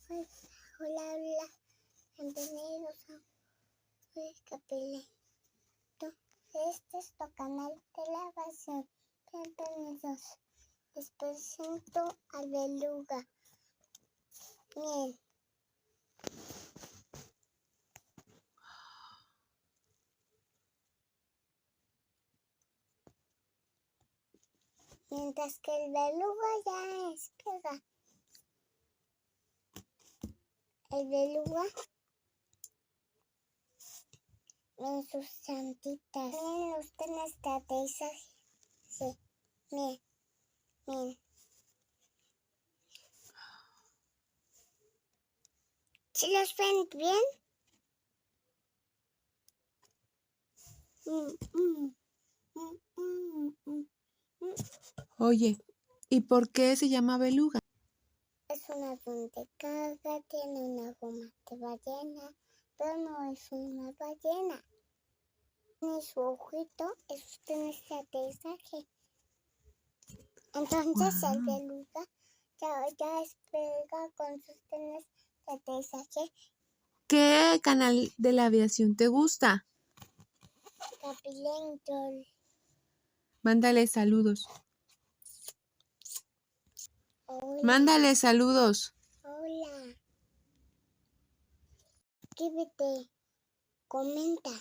Hola, hola, bienvenidos a Capilento. Este es tu canal de grabación. Bienvenidos. Les presento a Beluga. Bien. Mientras que el Beluga ya espera. El Beluga en sus santitas. Miren ustedes este aterrizaje. Sí, miren, miren. ¿Sí los ven bien? Oye, ¿y por qué se llama beluga? Es una donde caga, tiene una goma de ballena, pero no es una ballena. Ni su ojito, eso tiene ese aterrizaje. Entonces el beluga ya despega con sus tenis de aterrizaje. ¿Qué canal de la aviación te gusta? Capilento. Mándale saludos. Hola. Mándale saludos. Hola. Suscríbete. Comenta.